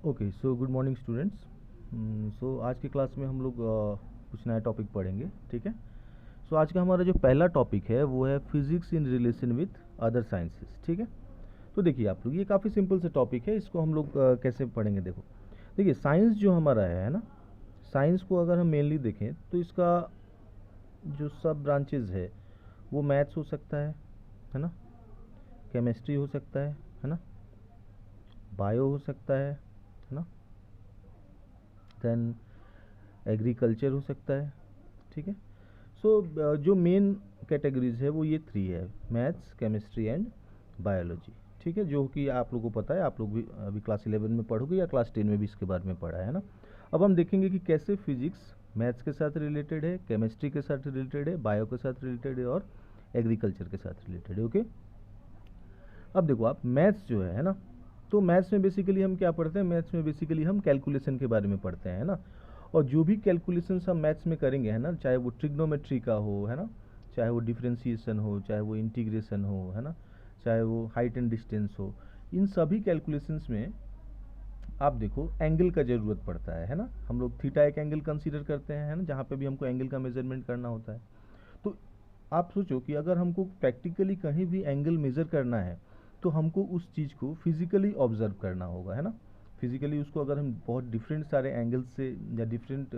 Okay, so good morning students. So आज की class में हम लोग कुछ नया टॉपिक पढ़ेंगे, ठीक है। सो आज का हमारा जो पहला टॉपिक है वो है physics in relation with other sciences, ठीक है। तो देखिए आप लोग, ये काफ़ी सिंपल से टॉपिक है, इसको हम लोग कैसे पढ़ेंगे। देखो, देखिए साइंस जो हमारा है ना, साइंस को अगर हम मेनली देखें तो इसका जो सब ब्रांचेज है वो मैथ्स हो सकता है ना, केमिस्ट्री हो सकता है ना, बायो हो सकता है ना, देन एग्रीकल्चर हो सकता है, ठीक है। सो जो मेन कैटेगरीज है वो ये थ्री है, मैथ्स, केमिस्ट्री एंड बायोलॉजी, ठीक है। जो कि आप लोगों को पता है, आप लोग भी अभी क्लास 11 में पढ़ोगे या क्लास 10 में भी इसके बारे में पढ़ा है ना। अब हम देखेंगे कि कैसे फिजिक्स मैथ्स के साथ रिलेटेड है, केमिस्ट्री के साथ रिलेटेड है, बायो के साथ रिलेटेड है और एग्रीकल्चर के साथ रिलेटेड है। ओके, अब देखो आप, मैथ्स जो है ना, तो मैथ्स में बेसिकली हम क्या पढ़ते हैं, मैथ्स में बेसिकली हम कैलकुलेशन के बारे में पढ़ते हैं, है ना। और जो भी कैलकुलेशंस हम मैथ्स में करेंगे, है ना, चाहे वो ट्रिग्नोमेट्री का हो, है ना, चाहे वो डिफरेंशिएशन हो, चाहे वो इंटीग्रेशन हो, है ना, चाहे वो हाइट एंड डिस्टेंस हो, इन सभी कैलकुलेशंस में आप देखो एंगल का ज़रूरत पड़ता है ना। हम लोग थीटा एक एंगल कंसीडर करते हैं, है ना, जहाँ पे भी हमको एंगल का मेजरमेंट करना होता है। तो आप सोचो कि अगर हमको प्रैक्टिकली कहीं भी एंगल मेज़र करना है तो हमको उस चीज़ को फिजिकली ऑब्जर्व करना होगा, है ना। फिजिकली उसको अगर हम बहुत डिफरेंट सारे एंगल्स से या डिफरेंट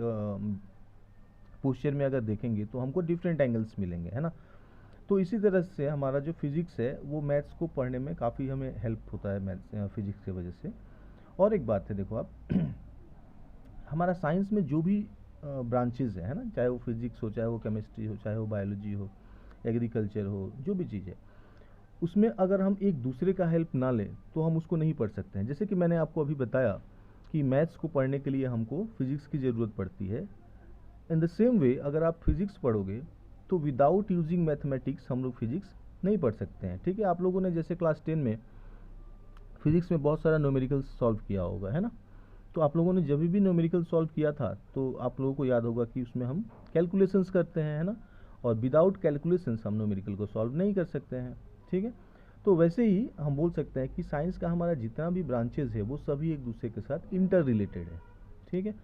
पोस्चर में अगर देखेंगे तो हमको डिफरेंट एंगल्स मिलेंगे, है ना। तो इसी तरह से हमारा जो फिजिक्स है वो मैथ्स को पढ़ने में काफ़ी हमें हेल्प होता है, मैथ्स फिजिक्स की वजह से। और एक बात है, देखो आप हमारा साइंस में जो भी ब्रांचेज है ना, चाहे वो फिजिक्स हो, चाहे वो केमिस्ट्री हो, चाहे वो बायोलॉजी हो, एग्रीकल्चर हो, जो भी चीज़ है, उसमें अगर हम एक दूसरे का हेल्प ना लें तो हम उसको नहीं पढ़ सकते हैं। जैसे कि मैंने आपको अभी बताया कि मैथ्स को पढ़ने के लिए हमको फिजिक्स की ज़रूरत पड़ती है। इन द सेम वे अगर आप फिजिक्स पढ़ोगे तो विदाउट यूजिंग मैथमेटिक्स हम लोग फिजिक्स नहीं पढ़ सकते हैं, ठीक है। आप लोगों ने जैसे क्लास 10 में फिजिक्स में बहुत सारा न्यूमेरिकल्स सॉल्व किया होगा, है ना। तो आप लोगों ने जब भी न्यूमेरिकल सॉल्व किया था तो आप लोगों को याद होगा कि उसमें हम कैलकुलेशंस करते हैं, है ना। और विदाउट कैलकुलेशंस हम न्यूमेरिकल को सॉल्व नहीं कर सकते हैं, ठीक है। तो वैसे ही हम बोल सकते हैं कि साइंस का हमारा जितना भी ब्रांचेज है वो सभी एक दूसरे के साथ इंटर रिलेटेड है, ठीक है।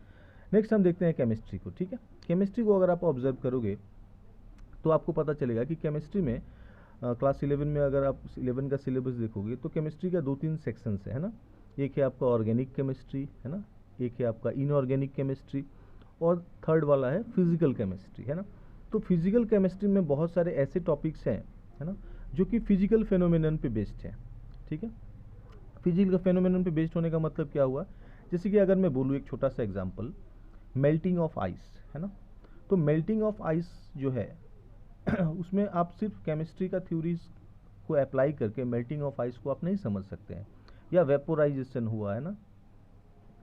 नेक्स्ट हम देखते हैं केमिस्ट्री को, ठीक है। केमिस्ट्री को अगर आप ऑब्जर्व करोगे तो आपको पता चलेगा कि केमिस्ट्री में क्लास 11 में अगर आप 11 का सिलेबस देखोगे तो केमिस्ट्री का 2-3 सेक्शंस है ना। एक है आपका ऑर्गेनिक केमिस्ट्री, है ना, एक है आपका इनऑर्गेनिक केमिस्ट्री, और थर्ड वाला है फिजिकल केमिस्ट्री, है ना। तो फिजिकल केमिस्ट्री में बहुत सारे ऐसे टॉपिक्स हैं, है ना, जो कि फिजिकल फेनोमेनन पे बेस्ड हैं, ठीक है। फिजिकल फेनोमेनन पे बेस्ड होने का मतलब क्या हुआ, जैसे कि अगर मैं बोलूँ एक छोटा सा एग्जांपल, मेल्टिंग ऑफ आइस, है ना। तो मेल्टिंग ऑफ आइस जो है उसमें आप सिर्फ केमिस्ट्री का थ्योरीज को अप्लाई करके मेल्टिंग ऑफ आइस को आप नहीं समझ सकते हैं। या वेपोराइजेशन हुआ, है ना।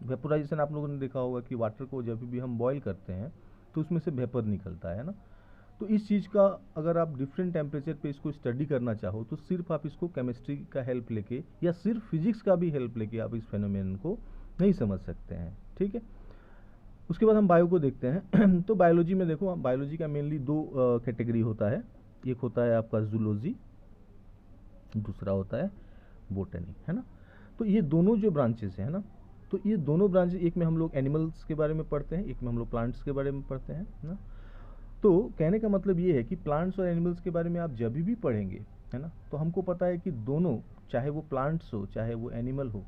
वेपोराइजेशन आप लोगों ने देखा होगा कि वाटर को जब भी हम बॉईल करते हैं तो उसमें से वेपर निकलता है ना। तो इस चीज़ का अगर आप डिफरेंट टेम्परेचर पे इसको स्टडी करना चाहो तो सिर्फ आप इसको केमिस्ट्री का हेल्प लेके या सिर्फ फिजिक्स का भी हेल्प लेके आप इस फेनोमेनन को नहीं समझ सकते हैं, ठीक है। उसके बाद हम बायो को देखते हैं तो बायोलॉजी में देखो, बायोलॉजी का मेनली दो कैटेगरी होता है। एक होता है आपका जूलॉजी, दूसरा होता है बोटनी, है ना। तो ये दोनों जो ब्रांचेस हैं ना, तो ये दोनों ब्रांचेस, एक में हम लोग एनिमल्स के बारे में पढ़ते हैं, एक में हम लोग प्लांट्स के बारे में पढ़ते हैं ना। तो कहने का मतलब ये है कि प्लांट्स और एनिमल्स के बारे में आप जब भी पढ़ेंगे, है ना, तो हमको पता है कि दोनों, चाहे वो प्लांट्स हो चाहे वो एनिमल हो,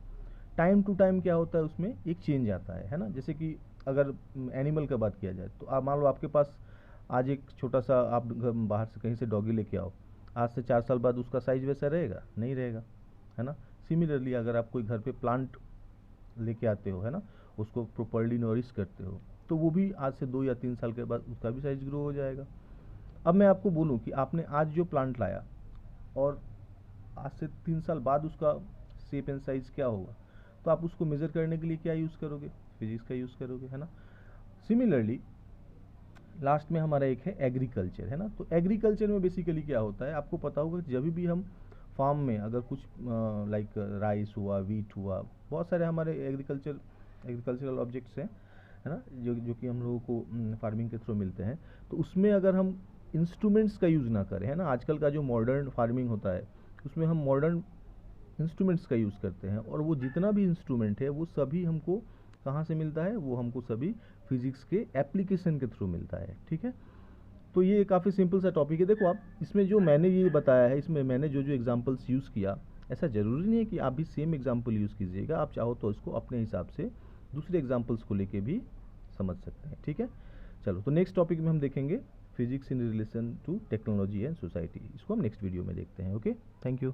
टाइम टू टाइम क्या होता है उसमें एक चेंज आता है ना। जैसे कि अगर एनिमल का बात किया जाए तो आप मान लो आपके पास आज एक छोटा सा, आप बाहर से कहीं से डॉगी लेके आओ, आज से 4 साल बाद उसका साइज वैसा रहेगा, नहीं रहेगा, है ना। सिमिलरली अगर आप कोई घर पे प्लांट लेके आते हो, है ना, उसको प्रॉपरली नॉरिश करते हो, तो वो भी आज से 2 या 3 साल के बाद उसका भी साइज ग्रो हो जाएगा। अब मैं आपको बोलूँ कि आपने आज जो प्लांट लाया और आज से 3 साल बाद उसका शेप एंड साइज क्या होगा, तो आप उसको मेज़र करने के लिए क्या यूज़ करोगे, फिजिक्स का यूज़ करोगे, है ना। सिमिलरली लास्ट में हमारा एक है एग्रीकल्चर, है ना। तो एग्रीकल्चर में बेसिकली क्या होता है, आपको पता होगा कि जब भी हम फार्म में अगर कुछ लाइक राइस हुआ, वीट हुआ, बहुत सारे हमारे एग्रीकल्चरल ऑब्जेक्ट्स हैं, है ना, जो कि हम लोगों को फार्मिंग के थ्रू मिलते हैं। तो उसमें अगर हम इंस्ट्रूमेंट्स का यूज़ ना करें, है ना, आजकल का जो मॉडर्न फार्मिंग होता है उसमें हम मॉडर्न इंस्ट्रूमेंट्स का यूज़ करते हैं, और वो जितना भी इंस्ट्रूमेंट है वो सभी हमको कहाँ से मिलता है, वो हमको सभी फिजिक्स के एप्लीकेशन के थ्रू मिलता है। ठीक है, तो ये काफ़ी सिंपल सा टॉपिक है। देखो आप इसमें जो मैंने ये बताया है, इसमें मैंने जो जो एग्जांपल्स यूज़ किया, ऐसा ज़रूरी नहीं है कि आप भी सेम एग्जांपल यूज़ कीजिएगा, आप चाहो तो इसको अपने हिसाब से दूसरे एग्जांपल्स को लेके भी समझ सकते हैं। ठीक है, चलो तो नेक्स्ट टॉपिक में हम देखेंगे physics in relation to technology and society. इसको हम नेक्स्ट वीडियो में देखते हैं। Okay, thank you.